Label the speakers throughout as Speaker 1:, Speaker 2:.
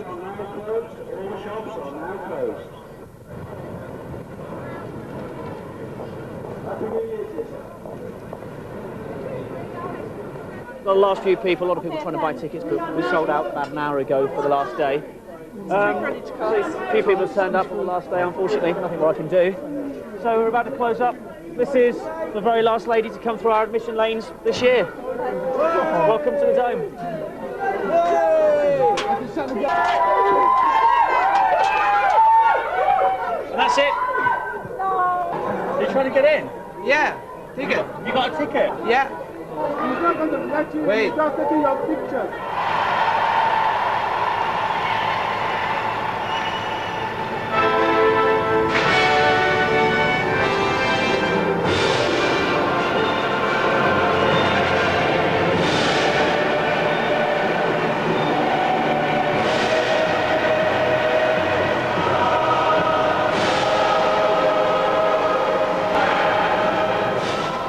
Speaker 1: The last few people, a lot of people trying to buy tickets, but we sold out about an hour ago for the last day. A few people have turned up for the last day, unfortunately, nothing more I can do. So we're about to close up. This is the very last lady to come through our admission lanes this year. Welcome to the Dome. And that's it. You're trying to get in?
Speaker 2: Yeah, ticket.
Speaker 1: You got a ticket?
Speaker 2: Yeah.
Speaker 3: He's not going to let you.
Speaker 2: Wait.
Speaker 3: He's not taking your picture.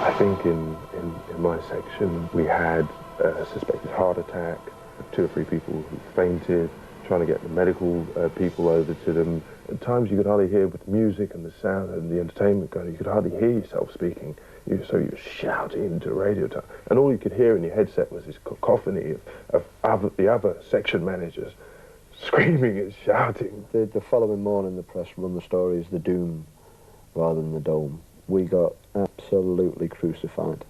Speaker 4: I think in my section we had a suspected heart attack, 2 or 3 people who fainted, trying to get the medical people over to them. At times you could hardly hear with the music and the sound and the entertainment going, you could hardly hear yourself speaking. So you were shouting into radio time. And all you could hear in your headset was this cacophony of the other section managers screaming and shouting.
Speaker 5: The following morning the press run the story as the Doom rather than the Dome. We got absolutely crucified.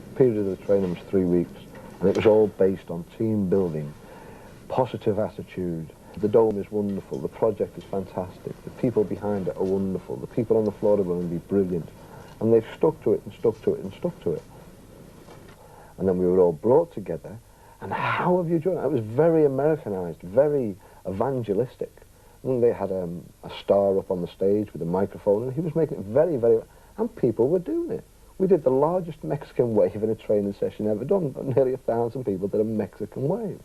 Speaker 5: The period of the training was 3 weeks, and it was all based on team building, positive attitude. The Dome is wonderful, the project is fantastic, the people behind it are wonderful, the people on the floor are going to be brilliant, and they've stuck to it and stuck to it and stuck to it. And then we were all brought together, and how have you joined? It was very Americanized, very evangelistic. And they had a star up on the stage with a microphone, and he was making it very, very, and people were doing it. We did the largest Mexican wave in a training session ever done. Nearly 1,000 people did a Mexican wave.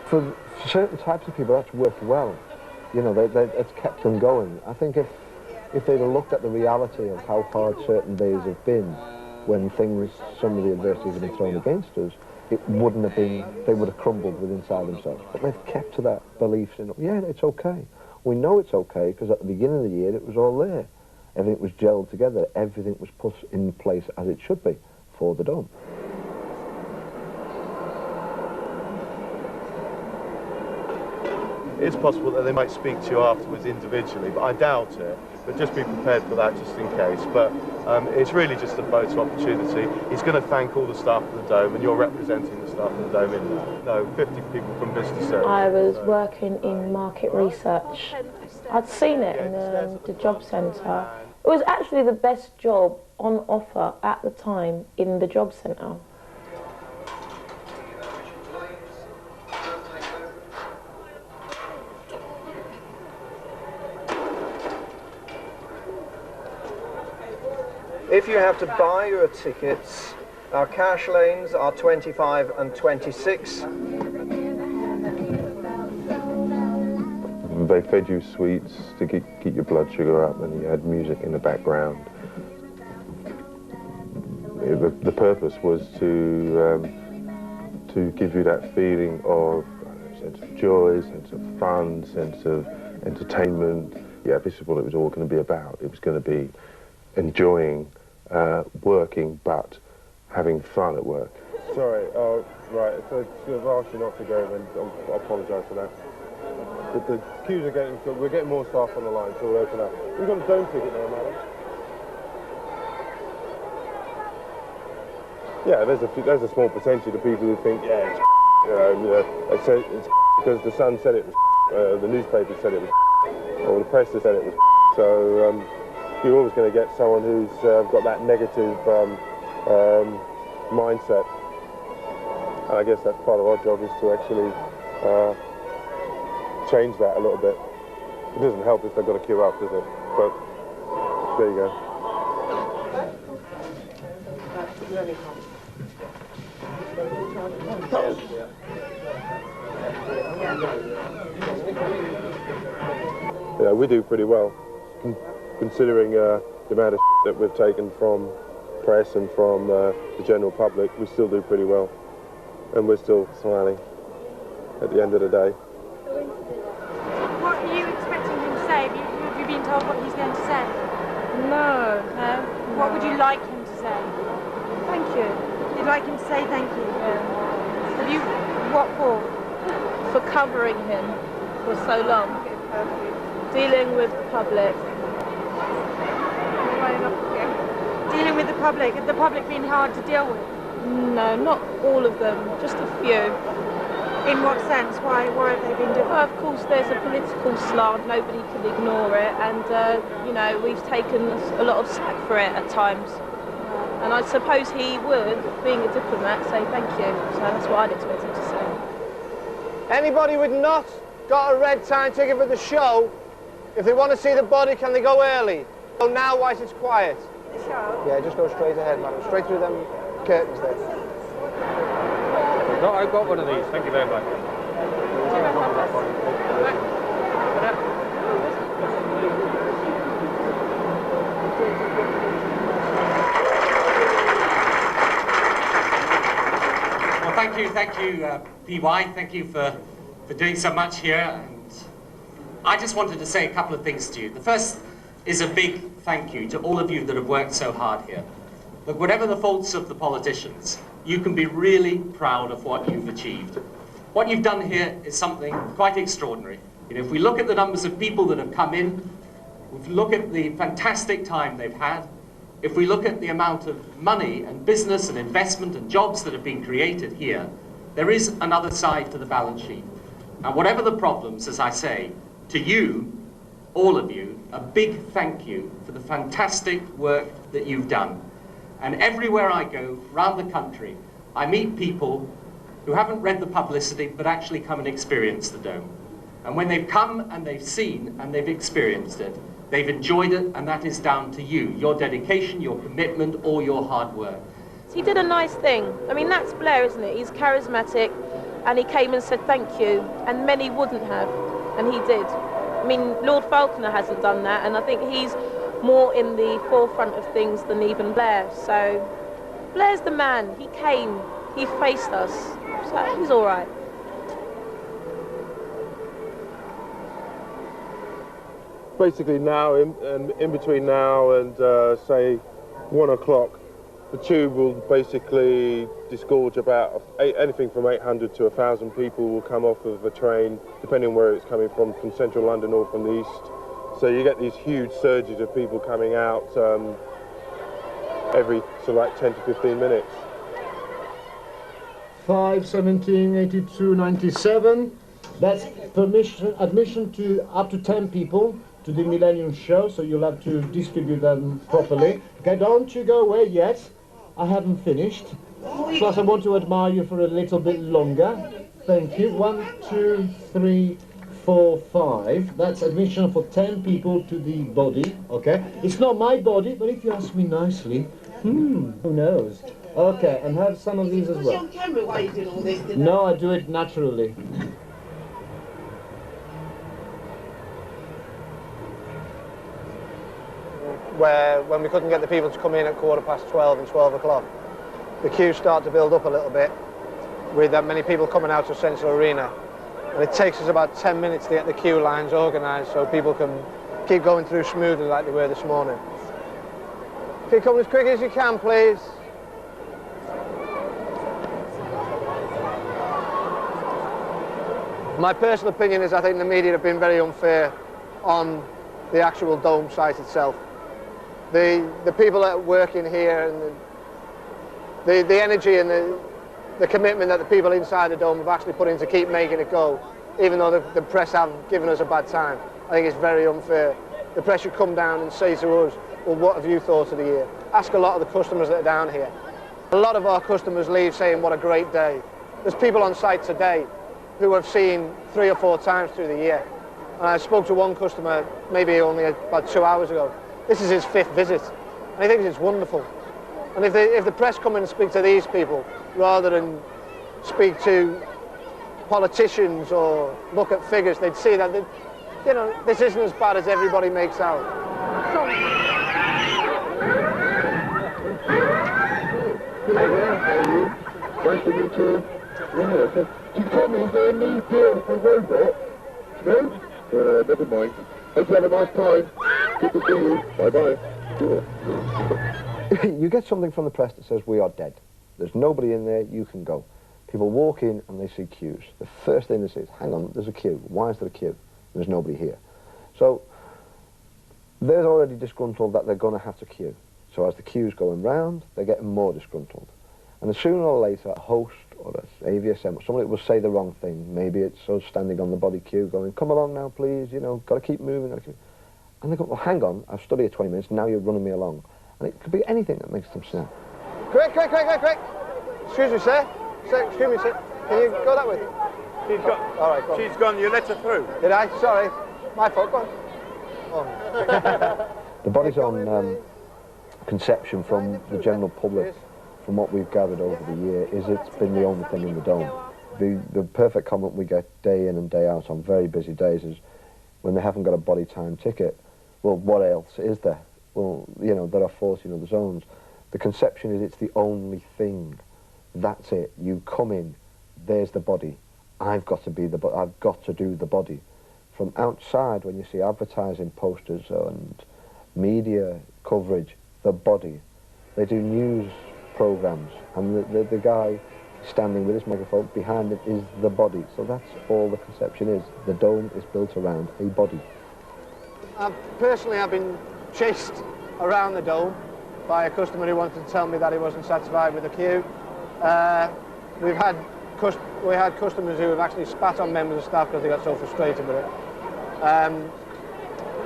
Speaker 5: For certain types of people, that's worked well. You know, it's kept them going. I think if they'd have looked at the reality of how hard certain days have been, when some of the adversities have been thrown against us, it wouldn't have been, they would have crumbled within inside themselves. But they've kept to that belief in, yeah, it's okay. We know it's okay because at the beginning of the year it was all there. Everything was gelled together, everything was put in place as it should be for the Dome.
Speaker 6: It's possible that they might speak to you afterwards individually, but I doubt it. But just be prepared for that just in case. But it's really just a photo opportunity. He's going to thank all the staff of the Dome, and you're representing the staff of the Dome in that. No, 50 people from Visitor Service.
Speaker 7: I was working in market research. I'd seen it in the job centre. It was actually the best job on offer at the time in the job centre.
Speaker 8: If you have to buy your tickets, our cash lanes are 25 and 26.
Speaker 4: They fed you sweets to keep your blood sugar up, and you had music in the background. The purpose was to give you that feeling of a sense of joy, sense of fun, sense of entertainment. Yeah, this is what it was all going to be about. It was going to be enjoying working, but having fun at work.
Speaker 6: Sorry, right, so I've asked you not to go, then I apologise for that. The queues are getting, we're getting more staff on the line, so we'll open up. We've got a Dome ticket now, madam. Yeah, there's a small percentage of people who think, yeah, it's it's because the Sun said it was the newspaper said it was or the press has said it was so you're always going to get someone who's got that negative mindset. And I guess that's part of our job, is to actually change that a little bit. It doesn't help if they've got to queue up, does it? But there you go.
Speaker 4: Yeah, we do pretty well, considering the amount of that we've taken from press and from the general public. We still do pretty well, and we're still smiling at the end of the day.
Speaker 2: What are you expecting him to say? Have you been told what he's going to say?
Speaker 7: No.
Speaker 2: No? What would you like him to say?
Speaker 7: Thank you.
Speaker 2: You'd like him to say thank you?
Speaker 7: Yeah.
Speaker 2: Have you... what for?
Speaker 7: For covering him for so long. Dealing with the public.
Speaker 2: Dealing with the public being hard to deal with?
Speaker 7: No, not all of them, just a few.
Speaker 2: In what sense? Why have they been different?
Speaker 7: Well, of course, there's a political slant, nobody can ignore it, and, you know, we've taken a lot of slack for it at times. And I suppose he would, being a diplomat, say thank you. So that's what I'd expect him to say.
Speaker 8: Anybody with not got a red time ticket for the show, if they want to see the body, can they go early? So now, whilst it's quiet.
Speaker 2: The show?
Speaker 8: Yeah, just go straight ahead, madam. Straight through them curtains there.
Speaker 1: No, I've got one of these. Thank you very much.
Speaker 9: Well, thank you, PY. Thank you for doing so much here. And I just wanted to say a couple of things to you. The first is a big thank you to all of you that have worked so hard here. Look, whatever the faults of the politicians, you can be really proud of what you've achieved. What you've done here is something quite extraordinary. You know, if we look at the numbers of people that have come in, if we look at the fantastic time they've had, if we look at the amount of money and business and investment and jobs that have been created here, there is another side to the balance sheet. And whatever the problems, as I say, to you, all of you, a big thank you for the fantastic work that you've done. And everywhere I go, around the country, I meet people who haven't read the publicity, but actually come and experience the Dome. And when they've come and they've seen and they've experienced it, they've enjoyed it, and that is down to you, your dedication, your commitment, or your hard work.
Speaker 7: He did a nice thing. I mean, that's Blair, isn't it? He's charismatic, and he came and said thank you, and many wouldn't have, and he did. I mean, Lord Falconer hasn't done that, and I think he's more in the forefront of things than even Blair. So Blair's the man. He came, he faced us, so he's all right.
Speaker 4: Basically now, in between now and say 1 o'clock, the tube will basically disgorge about anything from 800 to 1,000 people will come off of a train, depending on where it's coming from central London or from the east. So you get these huge surges of people coming out every sort of like 10 to 15 minutes.
Speaker 3: 5/17/82/97. That's admission to up to 10 people to the Millennium show, so you'll have to distribute them properly. Okay, don't you go away yet. I haven't finished. Plus I want to admire you for a little bit longer. Thank you. 1, 2, 3, 4, 5. That's admission for 10 people to the body, okay? It's not my body, but if you ask me nicely, who knows? Okay, and have some of these as well.
Speaker 10: On camera while you doing all this, didn't
Speaker 3: No, I do it naturally.
Speaker 8: Where when we couldn't get the people to come in at 12:15 and 12 o'clock, the queues start to build up a little bit with that many people coming out of Central Arena. And it takes us about 10 minutes to get the queue lines organised so people can keep going through smoothly like they were this morning. Okay, come as quick as you can, please. My personal opinion is I think the media have been very unfair on the actual Dome site itself. The people that work in here and the energy and the commitment that the people inside the Dome have actually put in to keep making it go, even though the press have given us a bad time, I think it's very unfair. The press should come down and say to us, well, what have you thought of the year? Ask a lot of the customers that are down here. A lot of our customers leave saying, what a great day. There's people on site today who have seen 3 or 4 times through the year. And I spoke to one customer maybe only about 2 hours ago. This is his 5th visit, and he thinks it's wonderful. And if the press come in and speak to these people, rather than speak to politicians or look at figures, they'd see that, you know, this isn't as bad as everybody makes out.
Speaker 4: Nice to meet you. Yeah, you told me there me here for robot. No? Never mind. Hope you have a nice time. Good to see you. Bye-bye. Sure.
Speaker 5: You get something from the press that says we are dead. There's nobody in there, you can go. People walk in and they see queues. The first thing they say is, hang on, there's a queue. Why is there a queue? There's nobody here. So they're already disgruntled that they're going to have to queue. So as the queue's going round, they're getting more disgruntled. And sooner or later, a host or a AVSM, somebody will say the wrong thing. Maybe it's us standing on the body queue going, come along now, please, you know, got to keep moving. Gotta keep... And they go, well, hang on, I've stood here 20 minutes, now you're running me along. And it could be anything that makes them snap.
Speaker 8: Quick! Excuse me, sir. Excuse me, sir. Can you go that way?
Speaker 6: She's gone.
Speaker 8: All right, go on.
Speaker 6: She's gone. You let her through.
Speaker 8: Did I? Sorry. My fault. Go on.
Speaker 5: The body's on conception from the general public, from what we've gathered over the year, is it's been the only thing in the dome. The perfect comment we get day in and day out on very busy days is when they haven't got a body time ticket, well, what else is there? Well, you know, there are 14 other zones. The conception is it's the only thing. That's it. You come in, there's the body. I've got to be the body. I've got to do the body. From outside, when you see advertising posters and media coverage, the body. They do news programs, and the guy standing with his microphone behind it is the body. So that's all the conception is. The dome is built around a body.
Speaker 8: Personally, I've been chased around the dome by a customer who wanted to tell me that he wasn't satisfied with the queue. We had customers who have actually spat on members of staff because they got so frustrated with it.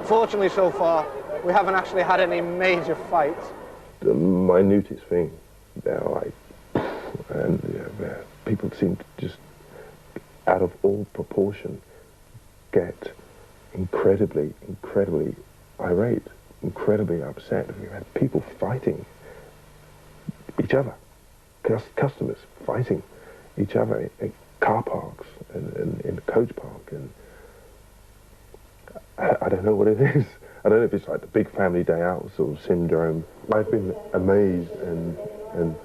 Speaker 8: Fortunately, so far, we haven't actually had any major fights.
Speaker 4: The minutest thing, they're like, and people seem to just, out of all proportion, get incredibly irate, incredibly upset. We've had people fighting each other, customers fighting each other in car parks and in the coach park, and I don't know what it is. I don't know if it's like the big family day out sort of syndrome. I've been amazed and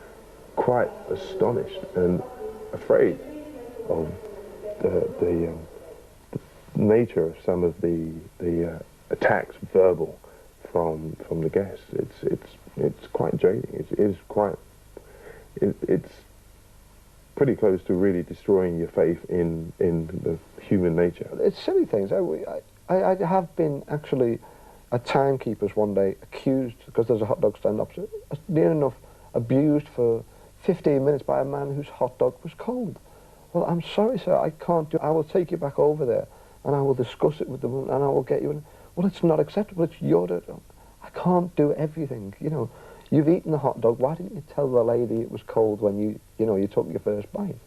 Speaker 4: quite astonished and afraid of the nature of some of the attacks, verbal, from the guests. It's quite draining. It's pretty close to really destroying your faith in the human nature.
Speaker 5: It's silly things. I have been actually at Timekeepers one day accused, because there's a hot dog stand opposite, near enough abused for 15 minutes by a man whose hot dog was cold. Well, I'm sorry, sir, I can't do it. I will take you back over there and I will discuss it with them and I will get you in. Well, it's not acceptable, it's your... I can't do everything, you know. You've eaten the hot dog, why didn't you tell the lady it was cold when you took your first bite?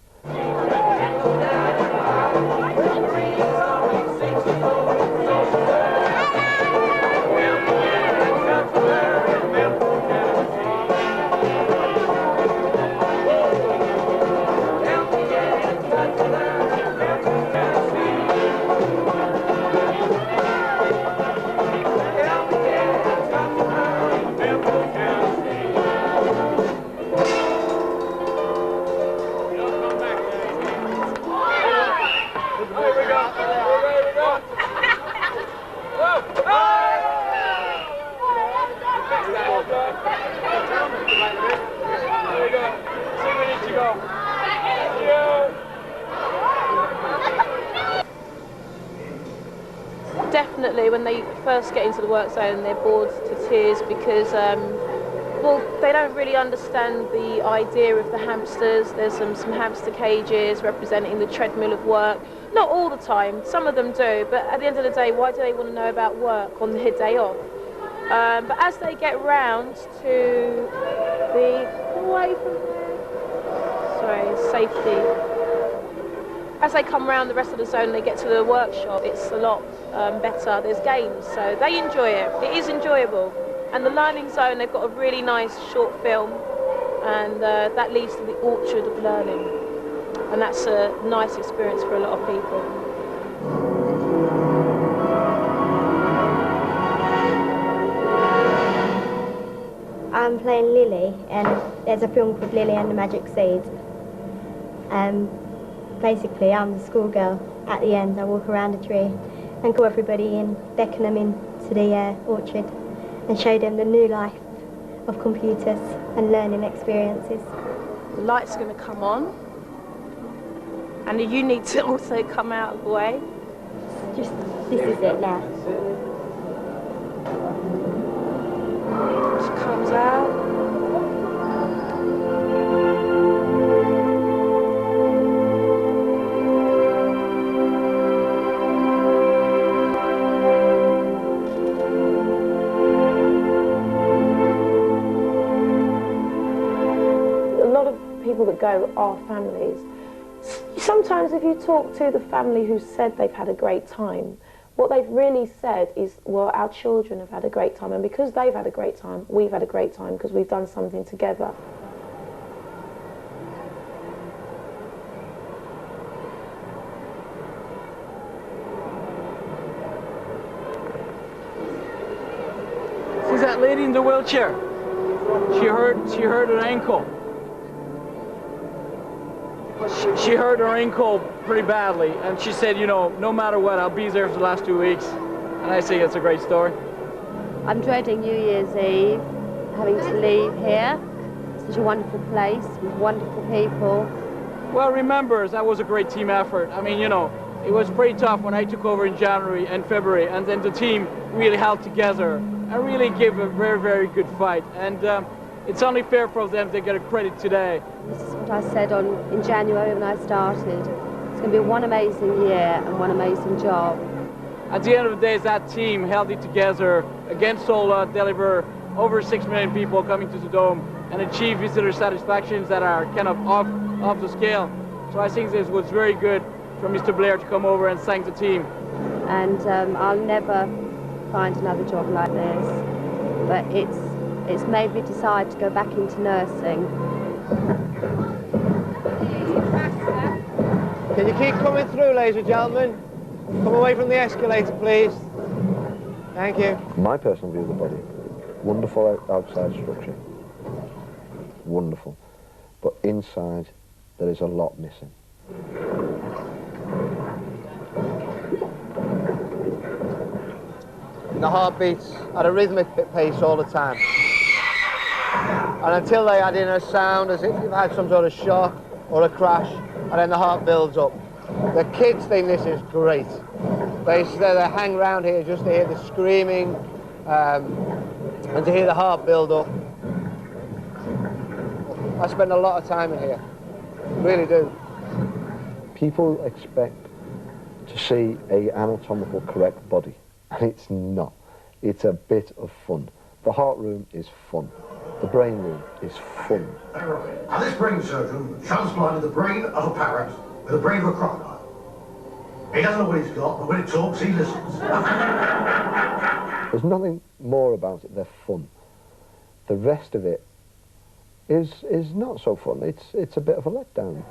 Speaker 7: Definitely, when they first get into the work zone, they're bored to tears because, well, they don't really understand the idea of the hamsters. There's some hamster cages representing the treadmill of work. Not all the time, some of them do, but at the end of the day, why do they want to know about work on their day off? But as they get round to the... away from there. Sorry, safety. As they come around the rest of the zone, they get to the workshop. It's a lot better. There's games, so they enjoy it. It is enjoyable. And the Learning Zone, they've got a really nice short film, and that leads to the Orchard of Learning. And that's a nice experience for a lot of people.
Speaker 11: I'm playing Lily, and there's a film called Lily and the Magic Seed. Basically, I'm the schoolgirl. At the end, I walk around a tree and call everybody in, beckon them into the orchard and show them the new life of computers and learning experiences.
Speaker 7: The light's going to come on, and you need to also come out of the way.
Speaker 11: Just, this is it now.
Speaker 7: Just comes out.
Speaker 12: People that go are families. Sometimes if you talk to the family who said they've had a great time, what they've really said is, well, our children have had a great time, and because they've had a great time, we've had a great time because we've done something together.
Speaker 13: She's that lady in the wheelchair. She hurt her ankle. She hurt her ankle pretty badly, and she said, you know, no matter what, I'll be there for the last 2 weeks. And I think it's a great story.
Speaker 14: I'm dreading New Year's Eve, having to leave here. It's such a wonderful place with wonderful people.
Speaker 13: Well, remember, that was a great team effort. I mean, you know, it was pretty tough when I took over in January and February, and then the team really held together and really gave a very, very good fight. And it's only fair for them to get a credit today.
Speaker 14: This is what I said in January when I started. It's going to be one amazing year and one amazing job.
Speaker 13: At the end of the day, that team held it together against all, deliver over 6 million people coming to the Dome and achieve visitor satisfactions that are kind of off the scale. So I think this was very good for Mr. Blair to come over and thank the team.
Speaker 14: And I'll never find another job like this, but it's made me decide to go back into nursing.
Speaker 8: Can you keep coming through, ladies and gentlemen? Come away from the escalator, please. Thank you.
Speaker 5: My personal view of the body, wonderful outside structure, wonderful, but inside there is a lot missing.
Speaker 8: The heart beats at a rhythmic pace all the time. And until they add in a sound as if you've had some sort of shock or a crash, and then the heart builds up. The kids think this is great. They hang around here just to hear the screaming and to hear the heart build up. I spend a lot of time in here, really do.
Speaker 5: People expect to see an anatomical correct body, and it's not. It's a bit of fun. The heart room is fun. The brain room is fun.
Speaker 15: And this brain surgeon transplanted the brain of a parrot with the brain of a crocodile. He doesn't know what he's got, but when it talks, he listens.
Speaker 5: There's nothing more about it. They're fun. The rest of it is not so fun. It's a bit of a letdown.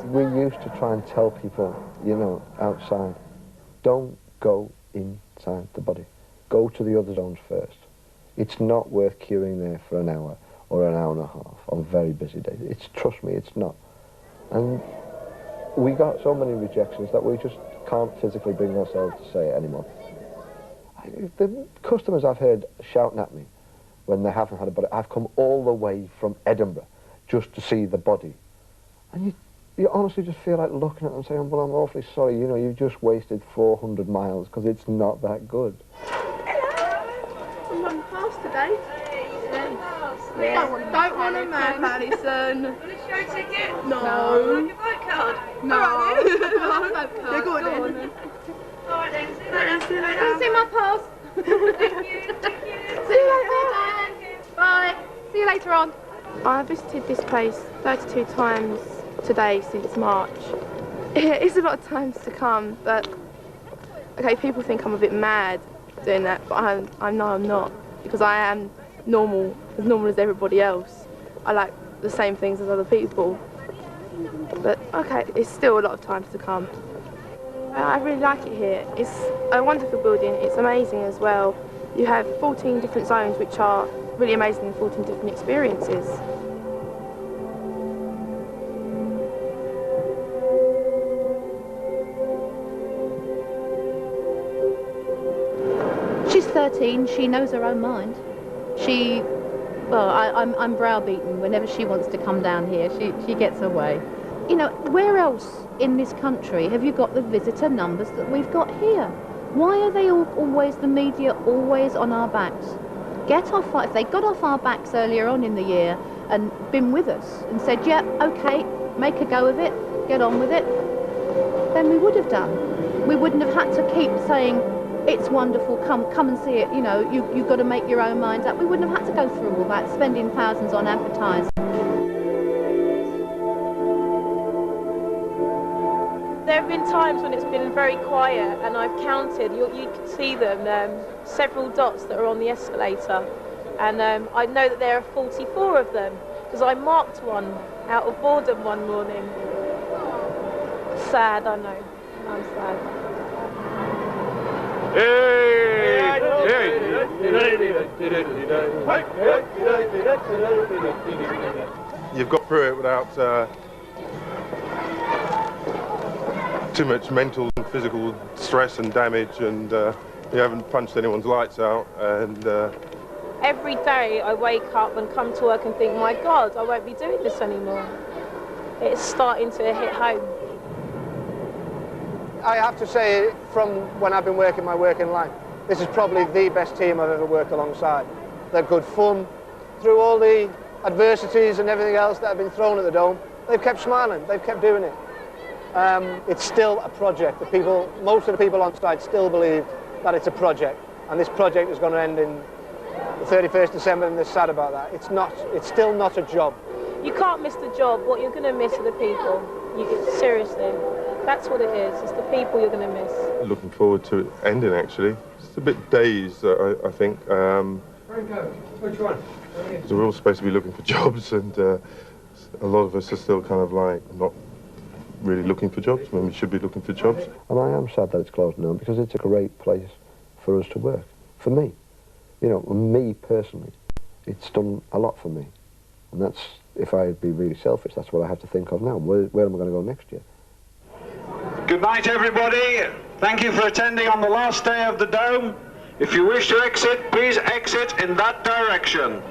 Speaker 5: We used to try and tell people, you know, outside, don't go inside the body. Go to the other zones first. It's not worth queuing there for an hour or an hour and a half on very busy days. Trust me, it's not. And we got so many rejections that we just can't physically bring ourselves to say it anymore. The customers I've heard shouting at me when they haven't had a body, I've come all the way from Edinburgh just to see the body. And you honestly just feel like looking at them saying, well, I'm awfully sorry, you know, you've just wasted 400 miles because it's not that good.
Speaker 16: I'm running fast today. Don't want a man, Alison. Want a show ticket? No. Your vote card? No. All right, then. No. Yeah, go on then. All right then, see you later. See you later. Come see my pass. Thank you. See you later. Bye. See you later on. I visited this place 32 times today since March. It's a lot of times to come, but okay, people think I'm a bit mad, doing that, but I know I'm not, because I am normal as everybody else. I like the same things as other people. But okay, it's still a lot of times to come. I really like it here. It's a wonderful building. It's amazing as well. You have 14 different zones, which are really amazing, and 14 different experiences.
Speaker 17: She's 13, she knows her own mind. Well, I'm browbeaten whenever she wants to come down here. She gets her way. You know, where else in this country have you got the visitor numbers that we've got here? Why are they always, the media, always on our backs? If they got off our backs earlier on in the year and been with us and said, yeah, okay, make a go of it, get on with it, then we would have done. We wouldn't have had to keep saying, it's wonderful, come and see it, you know, you've got to make your own mind up. We wouldn't have had to go through all that, spending thousands on advertising.
Speaker 7: There have been times when it's been very quiet, and I've counted, you can see them, several dots that are on the escalator, and I know that there are 44 of them, because I marked one out of Boredom one morning. Sad, I know, I'm sad.
Speaker 4: You've got through it without too much mental and physical stress and damage, and you haven't punched anyone's lights out, and
Speaker 7: every day I wake up and come to work and think, my God, I won't be doing this anymore. It's starting to hit home.
Speaker 8: I have to say, from when I've been working my working life, this is probably the best team I've ever worked alongside. They're good fun. Through all the adversities and everything else that have been thrown at the Dome, they've kept smiling, they've kept doing it. It's still a project. Most of the people on site still believe that it's a project, and this project is going to end in the 31st December, and they're sad about that. It's still not a job.
Speaker 7: You can't miss the job. What you're going to miss are the people. Seriously. That's what it is. It's the people you're going to miss.
Speaker 4: Looking forward to it ending, actually. It's a bit dazed, I think.
Speaker 15: Which one?
Speaker 4: So we're all supposed to be looking for jobs, and a lot of us are still kind of like not really looking for jobs when we should be looking for jobs.
Speaker 5: And I am sad that it's closing down, because it's a great place for us to work. For me. You know, me personally, it's done a lot for me. And that's, if I'd be really selfish, that's what I have to think of now. Where am I going to go next year?
Speaker 18: Good night, everybody. Thank you for attending on the last day of the Dome. If you wish to exit, please exit in that direction.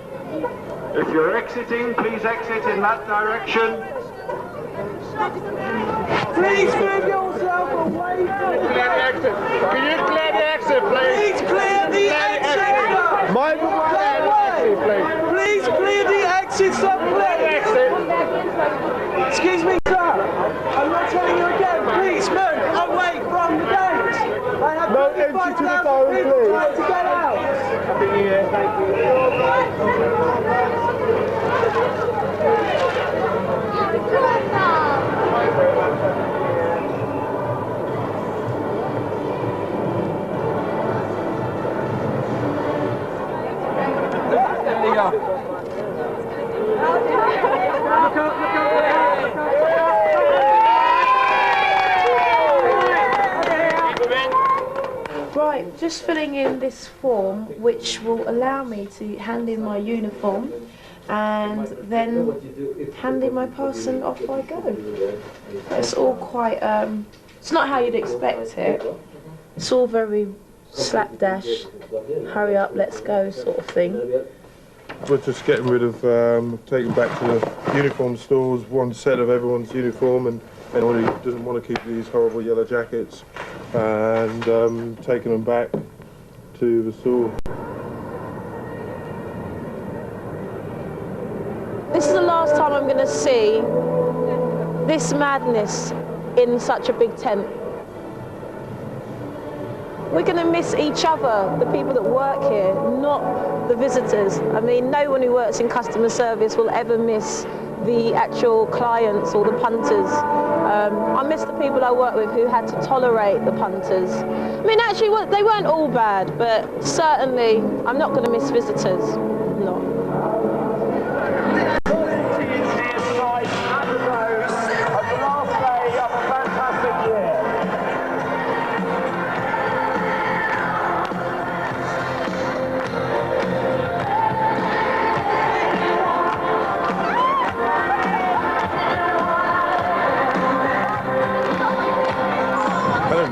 Speaker 18: If you're exiting, please exit in that direction.
Speaker 19: Please move yourself away from the exit. Can you clear the exit, please? Please clear the exit.
Speaker 15: Mind the exit, please.
Speaker 19: Please clear the exit, sir. Excuse me, sir. I'm not telling you again. Please move away from the gate. I have
Speaker 15: no entry to the Dome,
Speaker 19: please. Trying to get out.
Speaker 15: Happy New Year. Thank
Speaker 19: There you go. Look up.
Speaker 12: Right, just filling in this form, which will allow me to hand in my uniform and then hand in my pass and off I go. It's all quite, it's not how you'd expect it. It's all very slapdash, hurry up, let's go sort of thing.
Speaker 4: We're just getting rid of, taking back to the uniform stores one set of everyone's uniform, and anyone who doesn't want to keep these horrible yellow jackets, and taking them back to the store.
Speaker 7: This is the last time I'm going to see this madness in such a big tent. We're going to miss each other, the people that work here, not the visitors. I mean, no one who works in customer service will ever miss the actual clients or the punters. I miss the people I worked with who had to tolerate the punters. I mean, actually, they weren't all bad, but certainly I'm not going to miss visitors. No.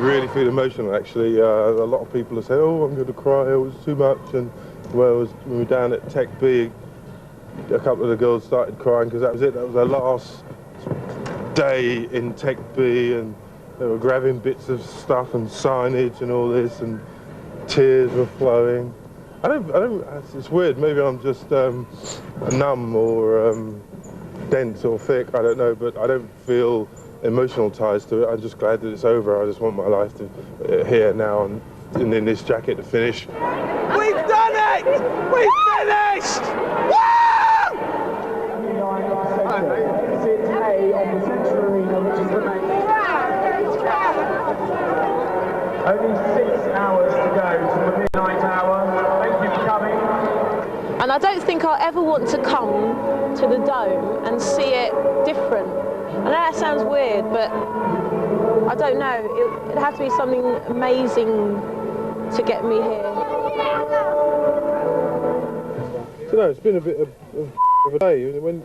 Speaker 4: Really feel emotional actually. A lot of people have said, oh, I'm going to cry, it was too much, and when we were down at Tech B, a couple of the girls started crying because that was it, that was their last day in Tech B, and they were grabbing bits of stuff and signage and all this, and tears were flowing. It's weird, maybe I'm just numb or dense or thick, I don't know, but I don't feel emotional ties to it. I'm just glad that it's over. I just want my life to here now and in this jacket to finish.
Speaker 19: We've done it! We've finished! Woo!
Speaker 1: Exit A of the Central Arena, which is the main. Only 6 hours to go to the midnight hour. Thank you for coming.
Speaker 7: And I don't think I'll ever want to come to the Dome and see it different. I know that sounds weird, but I don't know. It'd have to be something amazing to get me here.
Speaker 4: So no, it's been a bit of a day. When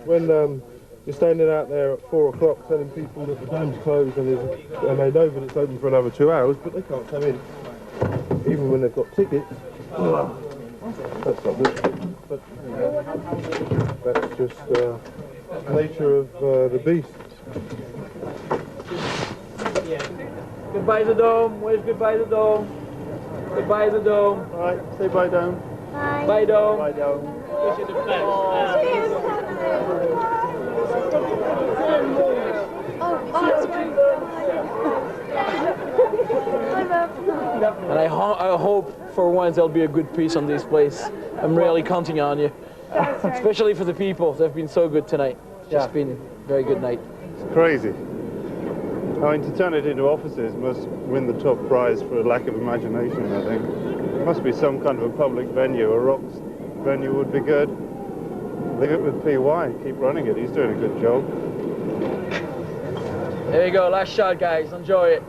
Speaker 4: you're standing out there at 4 o'clock telling people that the Dome's closed and they know that it's open for another 2 hours, but they can't come in, even when they've got tickets. That's not good. But that's just the nature of the beast.
Speaker 13: Goodbye the Dome. Where's goodbye the Dome? Goodbye the Dome.
Speaker 6: All right, say bye, Dome.
Speaker 13: Bye. Bye, Dome.
Speaker 6: Bye, Dome.
Speaker 13: Wish you the best. And I hope for once there'll be a good peace on this place. I'm really counting on you. Especially for the people. They've been so good tonight. It's just been a very good night.
Speaker 6: It's crazy. I mean, to turn it into offices must win the top prize for a lack of imagination, I think. It must be some kind of a public venue. A rocks venue would be good. Leave it with PY. Keep running it. He's doing a good job.
Speaker 13: There you go. Last shot, guys. Enjoy it.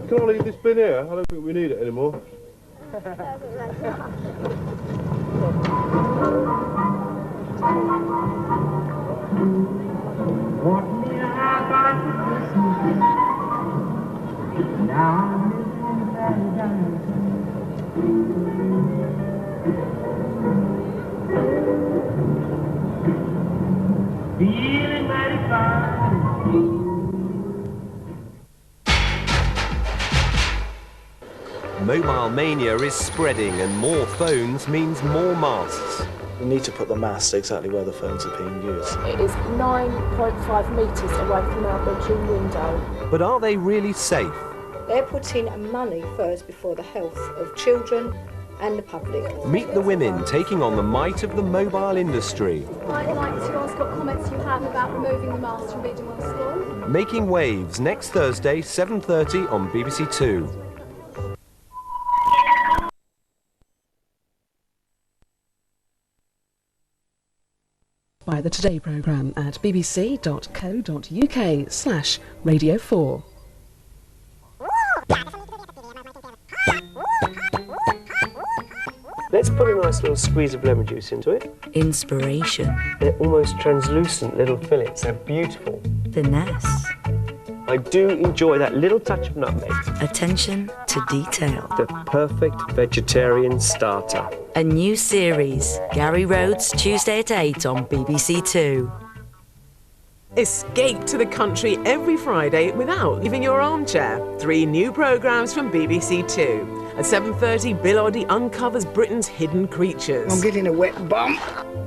Speaker 4: Can I leave this bin here? I don't think we need it anymore.
Speaker 19: Feeling mighty fine.
Speaker 20: Mobile mania is spreading and more phones means more masts.
Speaker 21: We need to put the masts exactly where the phones are being used.
Speaker 12: It is 9.5 metres away from our bedroom window.
Speaker 20: But are they really safe?
Speaker 22: They're putting money first before the health of children and the public.
Speaker 20: Meet the women taking on the might of the mobile industry.
Speaker 23: I'd like to ask what comments you have about removing the mast from Boredom School.
Speaker 20: Making Waves next Thursday, 7:30 on BBC Two.
Speaker 24: By the Today programme at bbc.co.uk/Radio 4.
Speaker 25: Let's put a nice little squeeze of lemon juice into it.
Speaker 26: Inspiration.
Speaker 25: They're almost translucent little fillets. They're beautiful.
Speaker 26: Finesse.
Speaker 25: I do enjoy that little touch of nutmeg.
Speaker 26: Attention to detail.
Speaker 25: The perfect vegetarian starter.
Speaker 26: A new series, Gary Rhodes, Tuesday at 8 on BBC Two.
Speaker 27: Escape to the country every Friday without leaving your armchair. 3 new programmes from BBC Two.
Speaker 2: At 7:30, Bill Oddie uncovers Britain's hidden creatures.
Speaker 3: I'm getting a wet bum.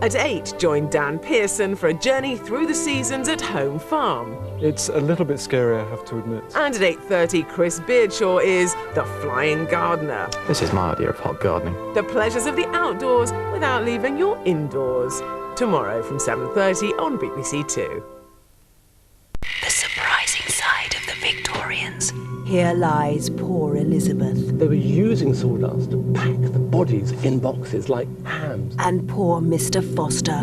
Speaker 2: At 8, join Dan Pearson for a journey through the seasons at Home Farm.
Speaker 9: It's a little bit scary, I have to admit.
Speaker 2: And at 8:30, Chris Beardshaw is the Flying Gardener.
Speaker 10: This is my idea of hot gardening.
Speaker 2: The pleasures of the outdoors without leaving your indoors. Tomorrow from 7:30 on BBC Two.
Speaker 26: The surprising side of the Victorians. Here lies poor Elizabeth.
Speaker 11: They were using sawdust to pack the bodies in boxes like hams.
Speaker 26: And poor Mr. Foster.